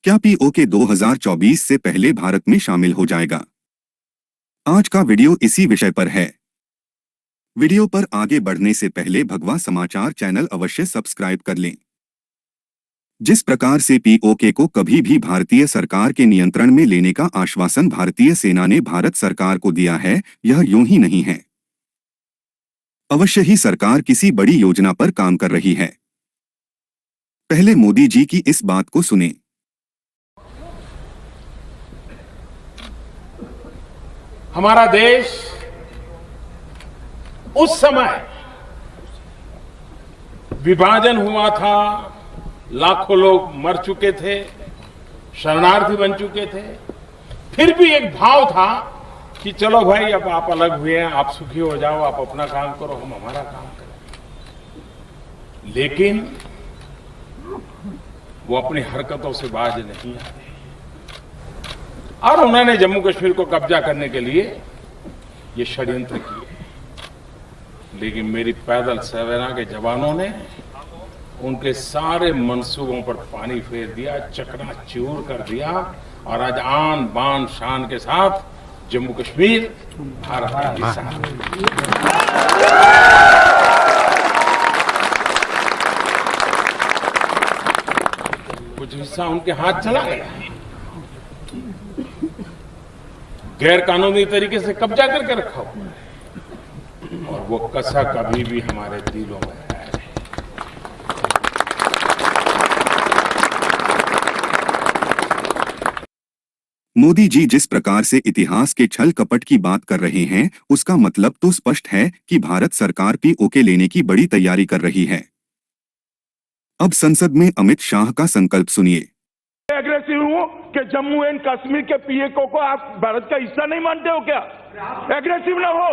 क्या पीओके 2024 से पहले भारत में शामिल हो जाएगा? आज का वीडियो इसी विषय पर है। वीडियो पर आगे बढ़ने से पहले भगवा समाचार चैनल अवश्य सब्सक्राइब कर लें। जिस प्रकार से पीओके को कभी भी भारतीय सरकार के नियंत्रण में लेने का आश्वासन भारतीय सेना ने भारत सरकार को दिया है, यह यूं ही नहीं है। अवश्य ही सरकार किसी बड़ी योजना पर काम कर रही है। पहले मोदी जी की इस बात को सुने। हमारा देश उस समय विभाजन हुआ था, लाखों लोग मर चुके थे, शरणार्थी बन चुके थे। फिर भी एक भाव था कि चलो भाई, अब आप अलग हुए हैं, आप सुखी हो जाओ, आप अपना काम करो, हम हमारा काम करें। लेकिन वो अपनी हरकतों से बाज नहीं आते और उन्होंने जम्मू कश्मीर को कब्जा करने के लिए ये षड्यंत्र किए। लेकिन मेरी पैदल सेना के जवानों ने उनके सारे मंसूबों पर पानी फेर दिया, चकनाचूर कर दिया और आज आन बान शान के साथ जम्मू कश्मीर भारत का हिस्सा है। कुछ हिस्सा उनके हाथ चला गया, गैर कानूनी तरीके से कब्जा करके रखा हुआ है और वो कसक कभी भी हमारे दिलों में है। मोदी जी जिस प्रकार से इतिहास के छल कपट की बात कर रहे हैं, उसका मतलब तो स्पष्ट है कि भारत सरकार पीओके लेने की बड़ी तैयारी कर रही है। अब संसद में अमित शाह का संकल्प सुनिए। एग्रेसिव हूं कि जम्मू एंड कश्मीर के पीओके को आप भारत का हिस्सा नहीं मानते हो क्या? एग्रेसिव ना हो,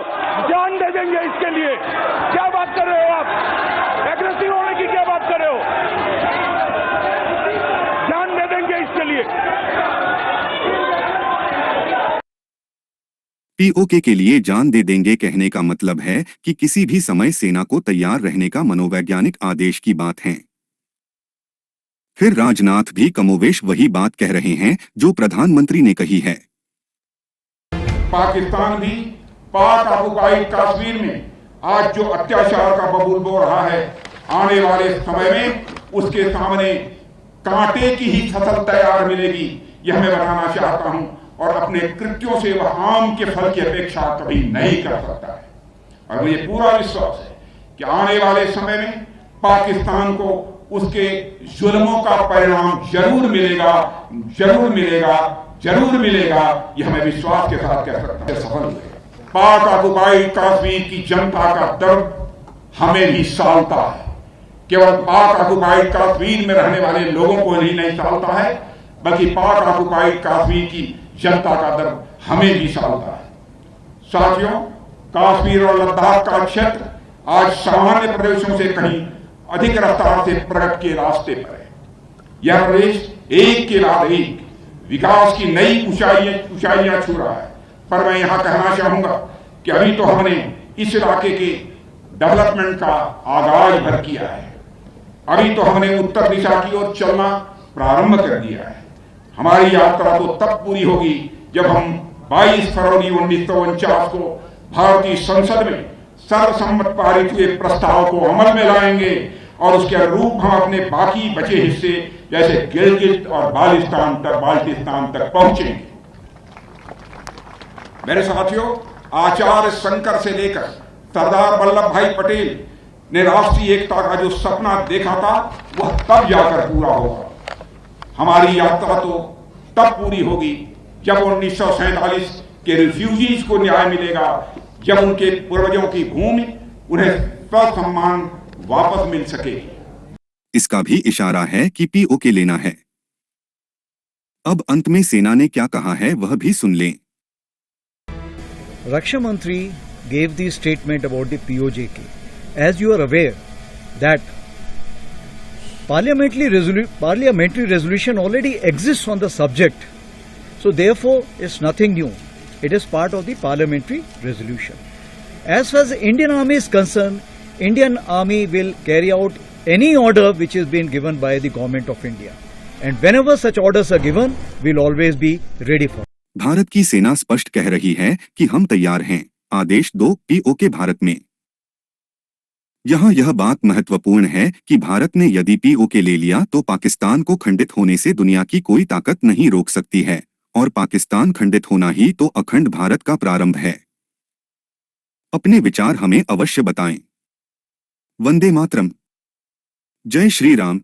जान दे देंगे इसके लिए। क्या बात कर रहे हो आप? एग्रेसिव होने की क्या बात कर रहे हो? जान दे देंगे इसके लिए। पीओके के लिए जान दे देंगे कहने का मतलब है कि किसी भी समय सेना को तैयार रहने का मनोवैज्ञानिक आदेश की बात है। फिर राजनाथ भी कमोवेश वही बात कह रहे हैं जो प्रधानमंत्री ने कही है। पाकिस्तान भी पाक ऑक्युपाइड कश्मीर में आज जो अत्याचार का बबूल बो रहा है, आने वाले समय में उसके सामने कांटे की ही फसल तैयार मिलेगी, यह मैं बताना चाहता हूं। और अपने कृत्यों से वह आम के फल की अपेक्षा कभी नहीं कर सकता है। और मुझे पूरा विश्वास है कि आने वाले समय में पाकिस्तान को उसके जुल्मों का परिणाम जरूर मिलेगा, जरूर मिलेगा, जरूर मिलेगा। यह मैं विश्वास के साथ कह सकता हूं। सफल हुए पाक ऑक्युपाइड कश्मीर की जनता का दर्द हमें भी सालता है। केवल पाक ऑक्युपाइड कश्मीर में रहने वाले लोगों को ही नहीं सालता है, बल्कि पाक ऑक्युपाइड कश्मीर की जनता का दर्द हमें भी सालता है। साथियों, कश्मीर और लद्दाख का क्षेत्र आज सामान्य प्रदेशों से कहीं अधिक रफ्तार से प्रगति के रास्ते पर है। यह प्रदेश एक के बाद एक विकास की नई ऊंचाइयां छू रहा है। पर मैं यहां कहना चाहूंगा कि अभी तो हमने इस इलाके के डेवलपमेंट का आगाज भर किया है। अभी तो हमने उत्तर दिशा की ओर चलना प्रारंभ कर दिया है। हमारी यात्रा तो तब पूरी होगी जब हम 22 फरवरी 1949 को भारतीय संसद में सर्वसम्मत पारित हुए प्रस्ताव को अमल में लाएंगे और उसके अनुरूप हम अपने बाकी बचे हिस्से जैसे गिलगित और बाल्टिस्तान तक पहुंचेंगे। मेरे साथियों, आचार्य शंकर से लेकर सरदार वल्लभ भाई पटेल ने राष्ट्रीय एकता का जो सपना देखा था, वह तब जाकर पूरा होगा। हमारी यात्रा तो तब पूरी होगी जब 1947 के रिफ्यूजीज को न्याय मिलेगा, जब उनके पूर्वजों की भूमि उन्हें ससम्मान वापस मिल सकेगी। इसका भी इशारा है कि पीओके लेना है। अब अंत में सेना ने क्या कहा है वह भी सुन लें। रक्षा मंत्री gave the statement about the POJK. As you are aware that parliamentary resolution already exists on the subject, so therefore it's nothing new. It is part of the parliamentary resolution. As far as the Indian Army is concerned, Indian Army will carry out any order which is being given by the Government of India. And whenever such orders are given, we'll always be ready for it. Bharat की सेना स्पष्ट कह रही है कि हम तैयार हैं। आदेश 2 पीओके भारत में। यहाँ यह बात महत्वपूर्ण है कि भारत ने यदि पीओके ले लिया तो पाकिस्तान को खंडित होने से दुनिया की कोई ताकत नहीं रोक सकती है, और पाकिस्तान खंडित होना ही तो अखंड भारत का प्रारंभ है। अपने विचार हमें अवश्य बताएं। वंदे मातरम। जय श्री राम।